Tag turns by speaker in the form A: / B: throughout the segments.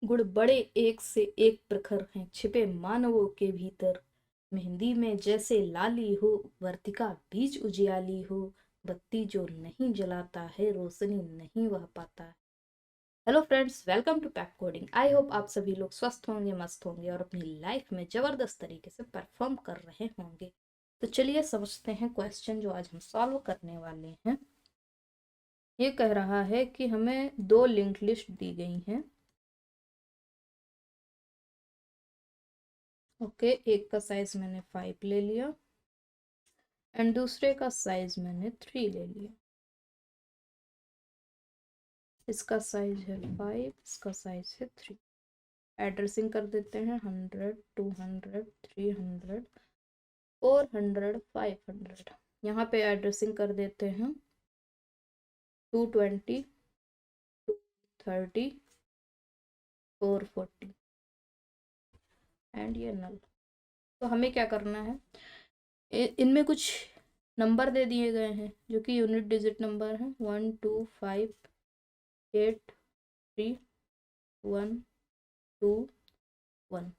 A: गुण बड़े एक से एक प्रखर हैं छिपे मानवों के भीतर। मेहंदी में जैसे लाली हो, वर्तिका बीच उजियाली हो, बत्ती जो नहीं जलाता है रोशनी नहीं वह पाता है। Hello friends, welcome to pack coding. I hope आप सभी लोग स्वस्थ होंगे, मस्त होंगे और अपनी लाइफ में जबरदस्त तरीके से परफॉर्म कर रहे होंगे। तो चलिए समझते हैं क्वेश्चन जो आज हम सॉल्व करने वाले हैं। ये कह रहा है कि हमें दो लिंक लिस्ट दी गई हैं। ओके, एक का साइज मैंने 5 ले लिया एंड दूसरे का साइज मैंने 3 ले लिया। इसका साइज है 5, इसका साइज है 3। एड्रेसिंग कर देते हैं 100, 200, 300, 400, 500। यहाँ पे एड्रेसिंग कर देते हैं 220, 230, 440 एंड ये नल। तो हमें क्या करना है, इनमें कुछ नंबर दे दिए गए हैं जो कि यूनिट डिजिट नंबर हैं 1 2 5 8 3 1 2 1।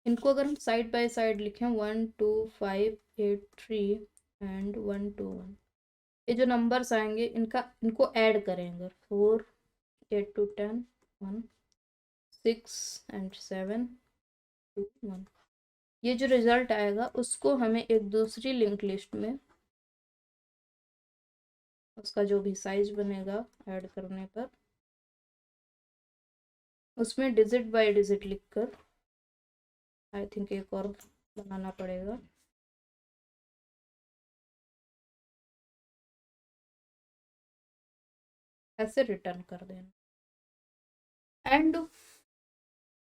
A: इनको अगर हम साइड बाय साइड लिखें 1 2 5 8 3 एंड 1 2 1, ये जो नंबर्स आएंगे इनको ऐड करें अगर 4 8 2 10 1 6 एंड 7 2 1, ये जो रिजल्ट आएगा उसको हमें एक दूसरी लिंक लिस्ट में उसका जो भी साइज बनेगा ऐड करने पर उसमें डिजिट बाय डिजिट लिखकर, आई थिंक एक और बनाना पड़ेगा, ऐसे रिटर्न कर देना। एंड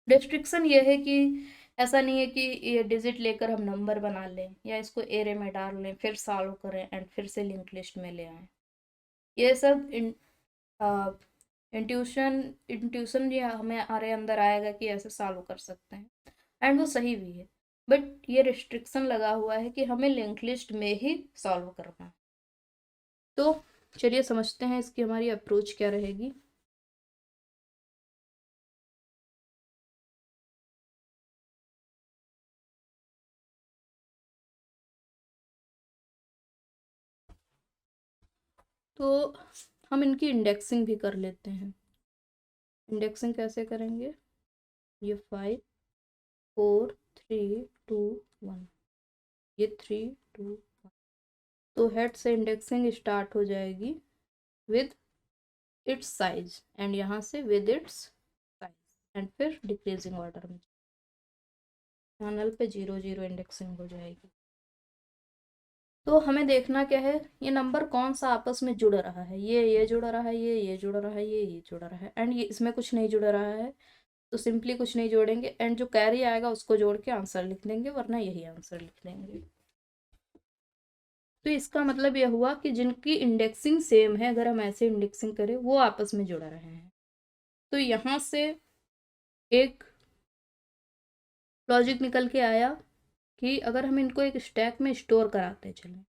A: रिस्ट्रिक्शन ये है कि ऐसा नहीं है कि ये डिजिट लेकर हम नंबर बना लें या इसको एरे में डाल लें फिर सॉल्व करें एंड फिर से लिंक लिस्ट में ले आएं। ये सब इंट्यूशन इंट्यूशन ये हमारे अंदर आएगा कि ऐसे सॉल्व कर सकते हैं एंड वो सही भी है, बट ये रिस्ट्रिक्शन लगा हुआ है कि हमें लिंक लिस्ट में ही सॉल्व करना है। तो चलिए समझते हैं इसकी हमारी अप्रोच क्या रहेगी। तो हम इनकी इंडेक्सिंग भी कर लेते हैं। इंडेक्सिंग कैसे करेंगे, ये 5 4 3 2 1, ये 3 2 1। तो हेड से इंडेक्सिंग स्टार्ट हो जाएगी विद इट्स साइज एंड यहाँ से विद इट्स साइज एंड फिर डिक्रीजिंग ऑर्डर में चैनल पे 0 0 इंडेक्सिंग हो जाएगी। तो हमें देखना क्या है, ये नंबर कौन सा आपस में जुड़ रहा है, ये जुड़ रहा है, ये जुड़ रहा है, ये जुड़ रहा है एंड ये इसमें कुछ नहीं जुड़ रहा है। तो सिंपली कुछ नहीं जोड़ेंगे एंड जो कैरी आएगा उसको जोड़ के आंसर लिख देंगे, वरना यही आंसर लिख देंगे। तो इसका मतलब यह हुआ कि जिनकी इंडेक्सिंग सेम है, अगर हम ऐसे इंडेक्सिंग करें, वो आपस में जुड़ रहे हैं। तो यहाँ से एक लॉजिक निकल के आया कि अगर हम इनको एक स्टैक में स्टोर कराते चलें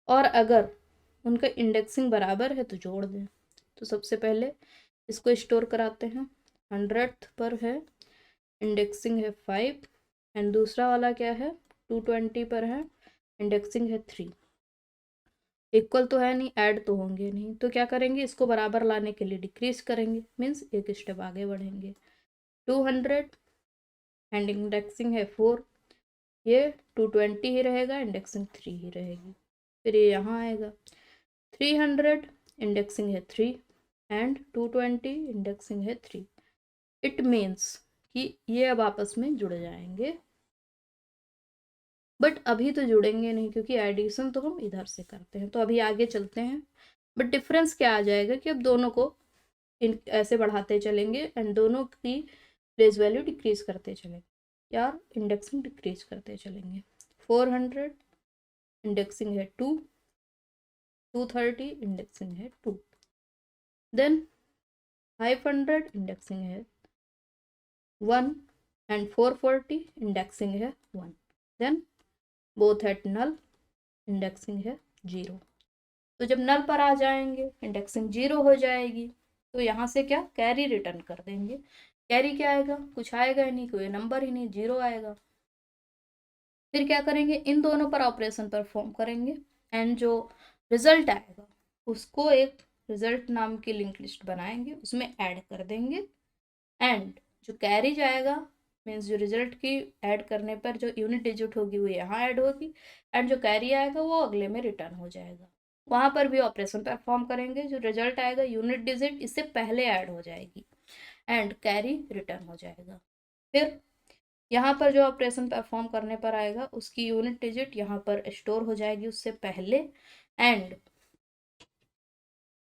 A: और अगर उनका इंडेक्सिंग बराबर है तो जोड़ दें। तो सबसे पहले इसको स्टोर कराते हैं, 100th पर है, इंडेक्सिंग है 5 एंड दूसरा वाला क्या है 220 पर है, इंडेक्सिंग है 3। इक्वल तो है नहीं, ऐड तो होंगे नहीं, तो क्या करेंगे, इसको बराबर लाने के लिए डिक्रीज करेंगे, मीन्स एक स्टेप आगे बढ़ेंगे। 200 एंड इंडेक्सिंग है 4, ये 220 ही रहेगा, इंडेक्सिंग 3 ही रहेगी। फिर ये यहाँ आएगा 300, इंडेक्सिंग है 3 एंड 220 इंडेक्सिंग है 3। इट मीन्स कि ये अब आपस में जुड़ जाएंगे, बट अभी तो जुड़ेंगे नहीं क्योंकि एडिशन तो हम इधर से करते हैं। तो अभी आगे चलते हैं, बट डिफरेंस क्या आ जाएगा कि अब दोनों को ऐसे बढ़ाते चलेंगे एंड दोनों की प्लेस वैल्यू डिक्रीज करते चलेंगे यार, इंडेक्सिंग डिक्रीज करते चलेंगे। 400 इंडेक्सिंग है 2, 230 इंडेक्सिंग है 2, देन 500 इंडेक्सिंग है 1 एंड 440 इंडेक्सिंग है 1, then both at null, indexing है 0। तो जब नल पर आ जाएंगे इंडेक्सिंग 0 हो जाएगी तो यहाँ से क्या कैरी रिटर्न कर देंगे। कैरी क्या आएगा, कुछ आएगा ही नहीं, कोई नंबर ही नहीं, 0 आएगा। फिर क्या करेंगे, इन दोनों पर ऑपरेशन परफॉर्म करेंगे एंड जो रिजल्ट आएगा उसको एक रिजल्ट नाम की लिंक लिस्ट बनाएंगे, उसमें ऐड कर देंगे। एंड जो कैरी जाएगा मीन्स जो रिजल्ट की ऐड करने पर जो यूनिट डिजिट होगी वो यहाँ ऐड होगी, एंड जो कैरी आएगा वो अगले में रिटर्न हो जाएगा। वहां पर भी ऑपरेशन परफॉर्म करेंगे, जो रिजल्ट आएगा यूनिट डिजिट इससे पहले ऐड हो जाएगी एंड कैरी रिटर्न हो जाएगा। फिर यहाँ पर जो ऑपरेशन परफॉर्म करने पर आएगा उसकी यूनिट डिजिट यहाँ पर स्टोर हो जाएगी उससे पहले, एंड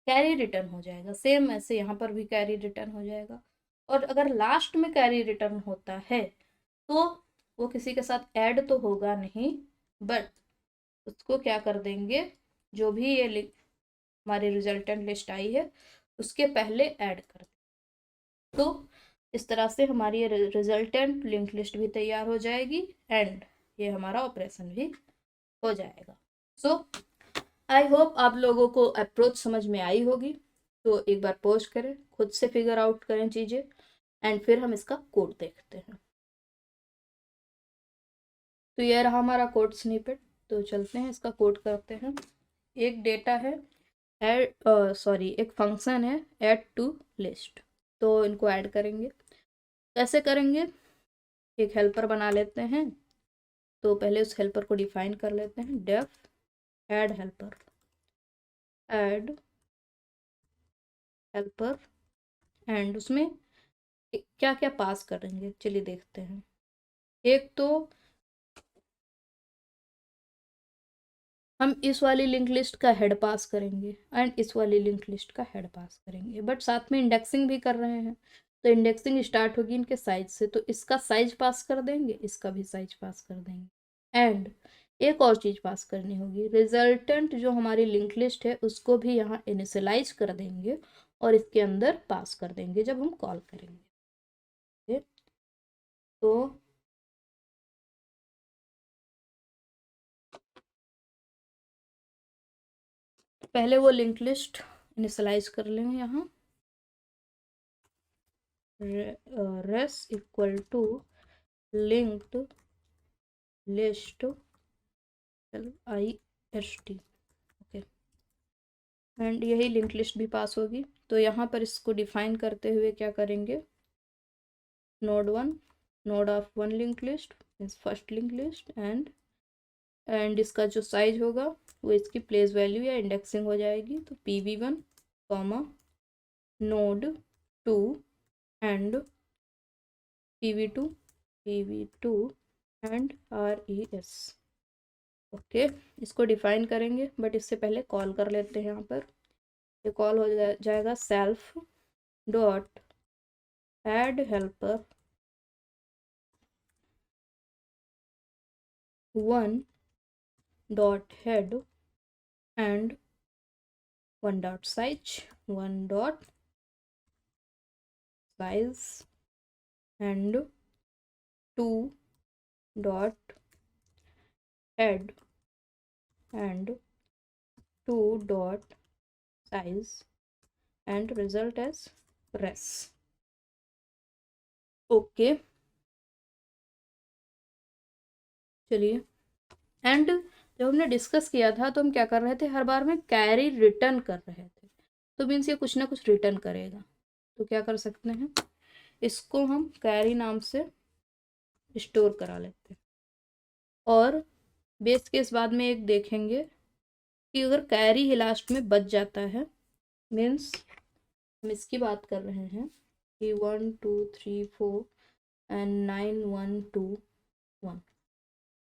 A: कैरी रिटर्न हो जाएगा। सेम ऐसे यहाँ पर भी कैरी रिटर्न हो जाएगा। और अगर लास्ट में कैरी रिटर्न होता है तो वो किसी के साथ ऐड तो होगा नहीं, बट उसको क्या कर देंगे, जो भी ये हमारी रिजल्टेंट लिस्ट आई है उसके पहले ऐड कर देंगे। तो इस तरह से हमारी ये रिजल्टेंट लिंक लिस्ट भी तैयार हो जाएगी एंड ये हमारा ऑपरेशन भी हो जाएगा। सो आई होप आप लोगों को अप्रोच समझ में आई होगी। तो एक बार पॉज करें, खुद से फिगर आउट करें चीज़ें एंड फिर हम इसका कोड देखते हैं। तो यह रहा हमारा कोड स्निपेट। तो चलते हैं इसका कोड करते हैं। एक डेटा है एक फंक्शन है ऐड टू लिस्ट, तो इनको ऐड करेंगे। कैसे करेंगे, एक हेल्पर बना लेते हैं। तो पहले उस हेल्पर को डिफाइन कर लेते हैं, def add helper, add helper and उसमें क्या क्या पास करेंगे चलिए देखते हैं। एक तो हम इस वाली लिंक लिस्ट का हेड पास करेंगे एंड इस वाली लिंक लिस्ट का हेड पास करेंगे, बट साथ में इंडेक्सिंग भी कर रहे हैं। तो इंडेक्सिंग स्टार्ट होगी इनके साइज से, तो इसका साइज पास कर देंगे, इसका भी साइज पास कर देंगे। एंड एक और चीज पास करनी होगी, रिजल्टेंट जो हमारी लिंक लिस्ट है उसको भी यहाँ इनिशियलाइज कर देंगे और इसके अंदर पास कर देंगे जब हम कॉल करेंगे। तो पहले वो लिंक लिस्ट इनिशियलाइज कर लेंगे यहाँ, res equal to linked list IST, okay. And यही लिंक लिस्ट भी पास होगी। तो यहाँ पर इसको डिफाइन करते हुए क्या करेंगे, node 1, node of 1 link list means first link list, and इसका जो साइज होगा वो इसकी प्लेस वैल्यू या इंडेक्सिंग हो जाएगी। तो PV1 comma node 2 and PV2 and RES, okay. इसको डिफाइन करेंगे बट इससे पहले कॉल कर लेते हैं। यहाँ पर ये कॉल हो जाएगा self dot add helper 1 dot head and 1 dot size and 2 dot head and 2 dot size and result as res, okay. चलिए, एंड जब हमने डिस्कस किया था तो हम क्या कर रहे थे, हर बार में कैरी रिटर्न कर रहे थे। तो मीन्स ये कुछ ना कुछ रिटर्न करेगा। तो क्या कर सकते हैं, इसको हम कैरी नाम से स्टोर करा लेते हैं। और बेस केस बाद में एक देखेंगे कि अगर कैरी ही लास्ट में बच जाता है, मीन्स हम इसकी बात कर रहे हैं कि 1 2 3 4 एंड 9 1 2 1,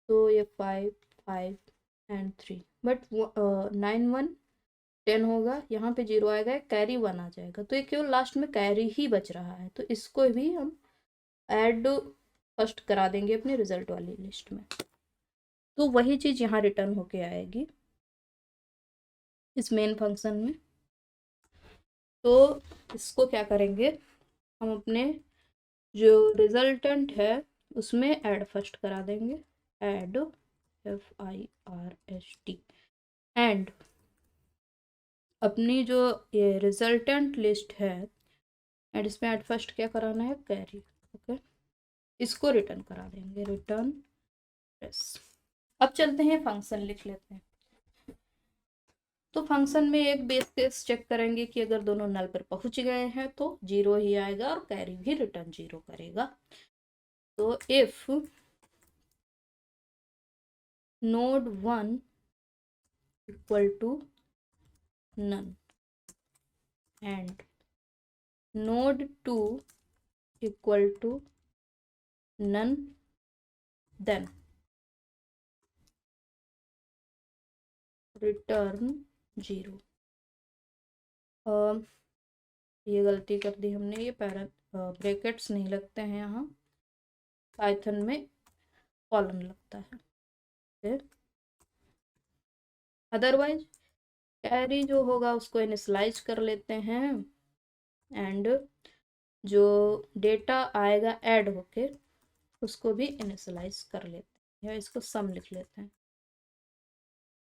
A: तो ये 5 5 एंड 3, बट 9 1 10 होगा, यहाँ पे 0 आएगा, कैरी 1 आ जाएगा। तो ये केवल लास्ट में कैरी ही बच रहा है, तो इसको भी हम ऐड फर्स्ट करा देंगे अपने रिजल्ट वाली लिस्ट में। तो वही चीज़ यहाँ रिटर्न होके आएगी इस मेन फंक्शन में। तो इसको क्या करेंगे, हम अपने जो रिजल्टेंट है उसमें ऐड फर्स्ट करा देंगे, ऐड FIRST, एंड अपनी जो ये रिजल्टेंट लिस्ट है एंड इसमें एट फर्स्ट क्या कराना है, कैरी। ओके, इसको रिटर्न करा देंगे, रिटर्न यस। अब चलते हैं फंक्शन लिख लेते हैं। तो फंक्शन में एक बेस केस चेक करेंगे कि अगर दोनों नल पर पहुंच गए हैं तो 0 ही आएगा और कैरी भी रिटर्न 0 करेगा। तो if node 1 equal to none and node 2 equal to none, then return 0। ये गलती कर दी हमने, ये ब्रैकेट्स नहीं लगते हैं यहाँ, पाइथन में कॉलन लगता है। अदरवाइज कैरी जो होगा उसको इनिशलाइज कर लेते हैं एंड जो डेटा आएगा ऐड होके उसको भी इनिशलाइज कर लेते हैं, या इसको सम लिख लेते हैं,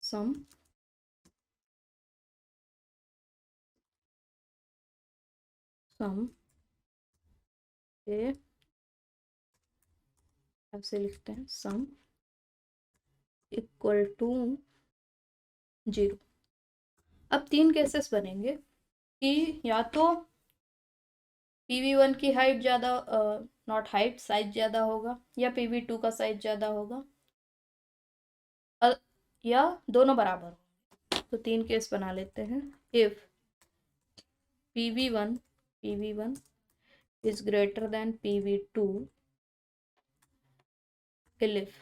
A: सम सम ऐसे लिखते हैं, सम इक्वल टू 0। अब 3 केसेस बनेंगे कि या तो PV1 की हाइट ज़्यादा, नॉट हाइट, साइज ज़्यादा होगा, या PV2 का साइज ज़्यादा होगा, या दोनों बराबर हो। तो 3 केस बना लेते हैं। If PV1 is greater than PV2, if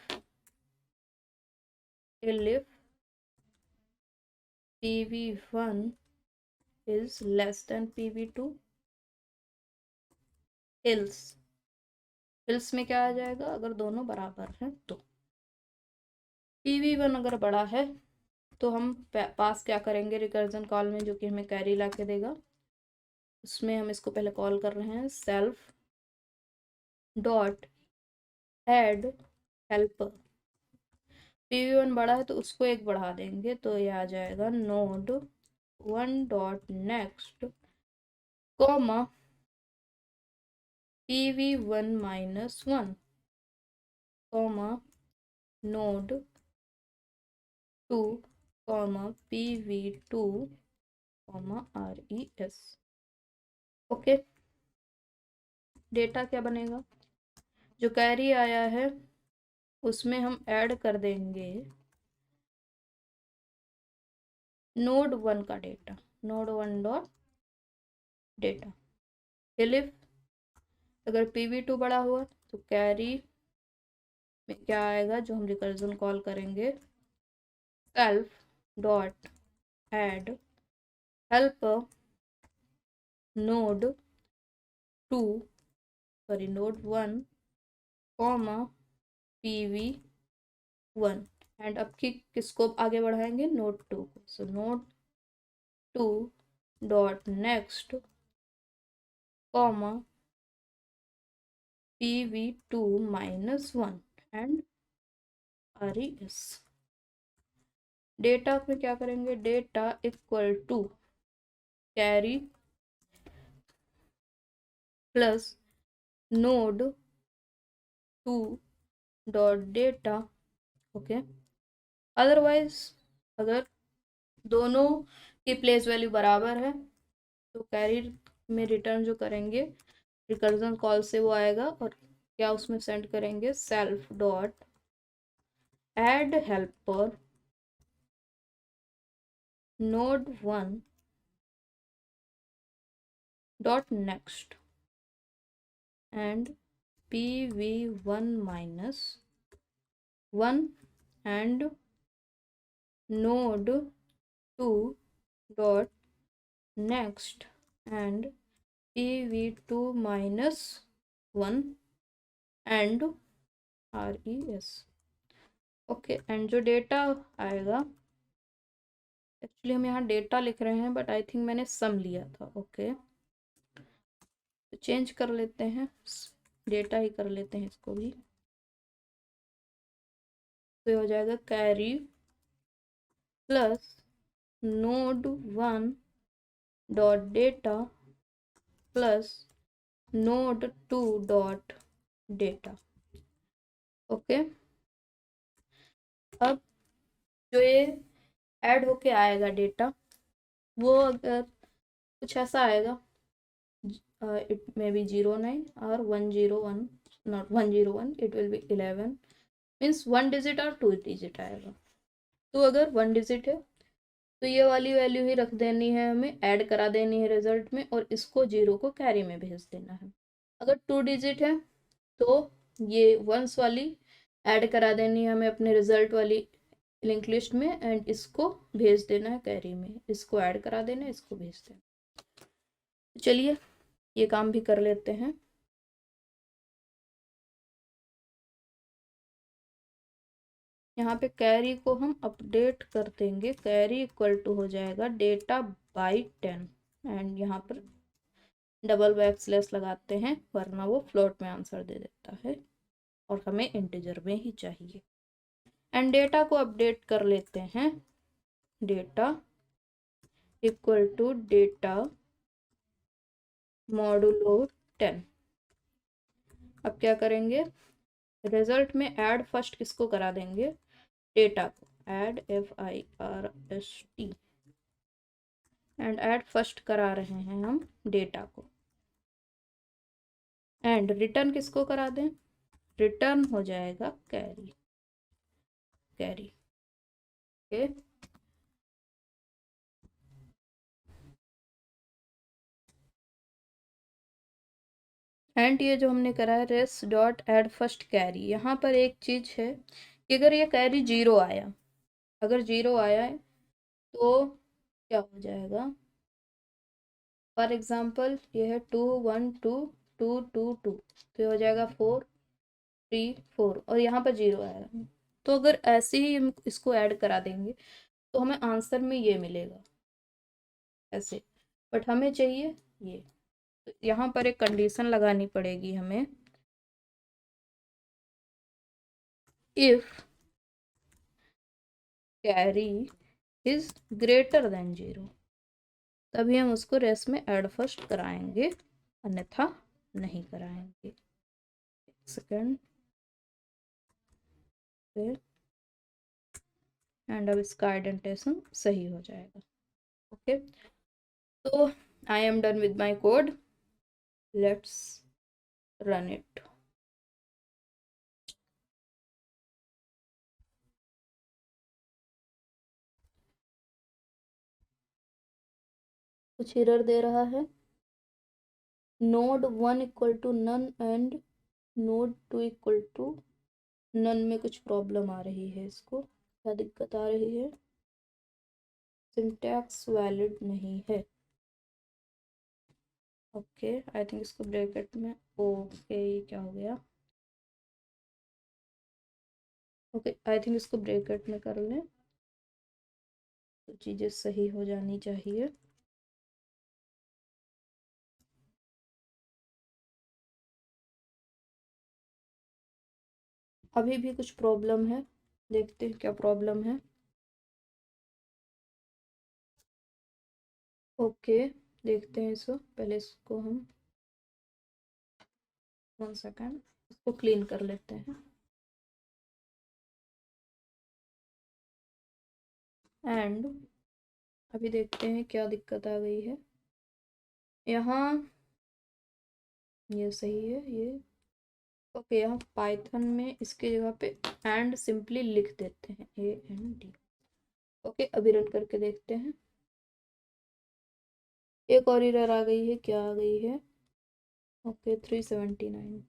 A: PV1 is less than PV2, else में क्या आ जाएगा, अगर दोनों बराबर हैं तो। PV1 अगर बड़ा है तो हम पास क्या करेंगे रिकर्जन कॉल में, जो कि हमें कैरी ला के देगा। उसमें हम इसको पहले कॉल कर रहे हैं self dot add helper. PV1 बड़ा है तो उसको एक बढ़ा देंगे, तो ये आ जाएगा node 1 dot next comma PV1 minus 1 comma node 2 comma PV2 comma RES। Okay, data क्या बनेगा, जो कैरी आया है उसमें हम ऐड कर देंगे नोड 1 का data, node 1 dot data. If अगर PV2 बड़ा हुआ तो कैरी में क्या आएगा, जो हम रिकर्जन कॉल करेंगे self dot add helper node 2 sorry node 1 comma PV1 and अब की किसको आगे बढ़ाएंगे, नोड 2 को। So node 2 dot next comma PV2 minus 1 and RES। Data में क्या करेंगे, data equal to carry plus node 2 dot data. Okay, otherwise अगर दोनों की प्लेस वैल्यू बराबर है तो कैरी में रिटर्न जो करेंगे रिकर्जन कॉल से वो आएगा, और क्या उसमें सेंड करेंगे self dot add helper node 1 dot next and PV1 minus 1 and node 2 dot next and PV2 minus 1 and RES। Okay, and जो डेटा आएगा, एक्चुअली हम यहाँ डेटा लिख रहे हैं बट आई थिंक मैंने सम लिया था। ओके, तो चेंज कर लेते हैं, डेटा ही कर लेते हैं इसको भी। तो ये हो जाएगा carry plus node 1 dot data plus node 2 dot data. Okay, अब जो ये ऐड होके आएगा डेटा, वो अगर कुछ ऐसा आएगा, इट मे बी 09 और 101, not 101, it will be 11, means 1 digit और 2 डिजिट आएगा। तो अगर 1 डिजिट है तो ये वाली वैल्यू ही रख देनी है, हमें ऐड करा देनी है रिजल्ट में, और इसको 0 को कैरी में भेज देना है। अगर 2 डिजिट है तो ये वंस वाली ऐड करा देनी है हमें अपने रिजल्ट वाली लिंक लिस्ट में, एंड इसको भेज देना है कैरी में, इसको ऐड करा देना है, इसको भेज देना। चलिए ये काम भी कर लेते हैं। यहाँ पे कैरी को हम अपडेट कर देंगे, कैरी इक्वल टू हो जाएगा डेटा बाई 10, एंड यहाँ पर डबल बैकस्लैश लगाते हैं वरना वो फ्लोट में आंसर दे देता है और हमें इंटीजर में ही चाहिए। एंड डेटा को अपडेट कर लेते हैं, data equal to data modulo 10। अब क्या करेंगे, रिजल्ट में ऐड फर्स्ट किसको करा देंगे, डेटा को, add FIRST, and add first करा रहे हैं हम डेटा को, एंड रिटर्न किसको करा दें, रिटर्न हो जाएगा कैरी, कैरी। ओके, एंड ये जो हमने करा है res dot add first carry, यहाँ पर एक चीज है कि अगर ये कैरी 0 आया, अगर 0 आया है तो क्या हो जाएगा, फॉर एग्जाम्पल ये है 2 1 2 2 2 2, तो ये हो जाएगा 4 3 4, और यहाँ पर 0 आएगा। तो अगर ऐसे ही हम इसको ऐड करा देंगे तो हमें आंसर में ये मिलेगा ऐसे, बट हमें चाहिए ये, तो यहाँ पर एक कंडीशन लगानी पड़ेगी हमें, if carry is greater than 0, तभी हम उसको रेस में ऐड फर्स्ट कराएंगे, अन्यथा नहीं कराएंगे। सेकंड, फिर एंड अब इसका आइडेंटिफिकेशन सही हो जाएगा। ओके, तो I am done with my code, let's run it. कुछ एरर दे रहा है, node 1 equal to none and node 2 equal to none में कुछ प्रॉब्लम आ रही है, इसको क्या दिक्कत आ रही है, सिंटैक्स वैलिड नहीं है। ओके, आई थिंक इसको ब्रैकेट में, ओके ये क्या हो गया, ओके आई थिंक इसको ब्रैकेट में कर लें तो चीज़ें सही हो जानी चाहिए। अभी भी कुछ प्रॉब्लम है, देखते हैं क्या प्रॉब्लम है। ओके, देखते हैं इसको, पहले इसको हम 1 सेकेंड इसको क्लीन कर लेते हैं, एंड अभी देखते हैं क्या दिक्कत आ गई है। यहाँ ये सही है ये, ओके यहाँ पाइथन में इसकी जगह पे एंड सिंपली लिख देते हैं AND। ओके, अभी रन करके देखते हैं। एक और एरर आ गई है, क्या आ गई है, ओके 379,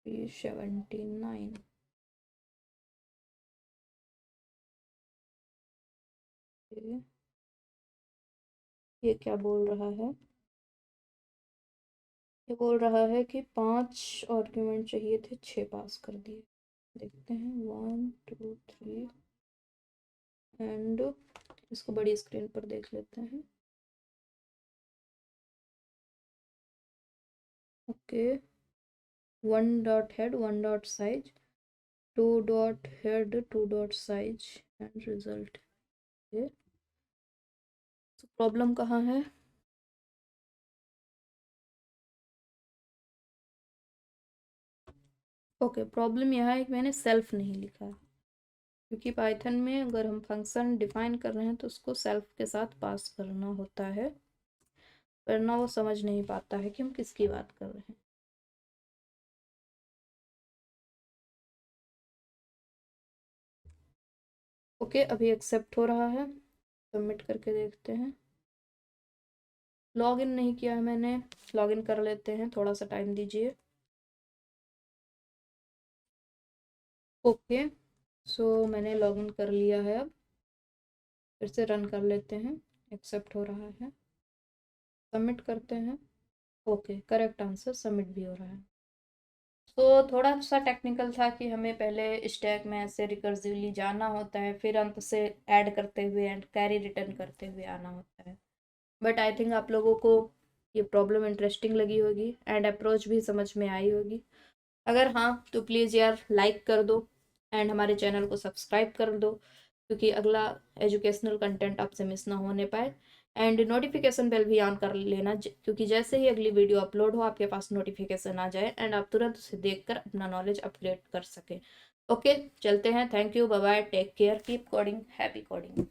A: 379, ये क्या बोल रहा है, ये बोल रहा है कि 5 आर्ग्यूमेंट चाहिए थे, 6 पास कर दिए। देखते हैं 1 2 3, एंड इसको बड़ी स्क्रीन पर देख लेते हैं। Okay, 1 dot head 1 dot size 2 dot head 2 dot size and result. तो प्रॉब्लम कहाँ है? ओके, प्रॉब्लम यह है कि मैंने सेल्फ नहीं लिखा है, क्योंकि पाइथन में अगर हम फंक्शन डिफाइन कर रहे हैं तो उसको सेल्फ के साथ पास करना होता है, वरना वो समझ नहीं पाता है कि हम किसकी बात कर रहे हैं। ओके, अभी एक्सेप्ट हो रहा है, सबमिट करके देखते हैं। लॉगिन नहीं किया है मैंने, लॉगिन कर लेते हैं, थोड़ा सा टाइम दीजिए। ओके, सो मैंने लॉगिन कर लिया है, अब फिर से रन कर लेते हैं। एक्सेप्ट हो रहा है, सबमिट करते हैं। ओके, करेक्ट आंसर सबमिट भी हो रहा है। तो थोड़ा सा टेक्निकल था कि हमें पहले स्टैक में ऐसे रिकर्सिवली जाना होता है, फिर अंत से ऐड करते हुए एंड कैरी रिटर्न करते हुए आना होता है। बट आई थिंक आप लोगों को ये प्रॉब्लम इंटरेस्टिंग लगी होगी एंड अप्रोच भी समझ में आई होगी। अगर हाँ तो प्लीज़ यार लाइक कर दो एंड हमारे चैनल को सब्सक्राइब कर दो, क्योंकि अगला एजुकेशनल कंटेंट आपसे मिस ना होने पाए। एंड नोटिफिकेशन बेल भी ऑन कर लेना, क्योंकि जैसे ही अगली वीडियो अपलोड हो आपके पास नोटिफिकेशन आ जाए एंड आप तुरंत उसे देखकर अपना नॉलेज अपग्रेड कर सकें। ओके, चलते हैं। Thank you, bye bye, take care, keep coding, happy coding.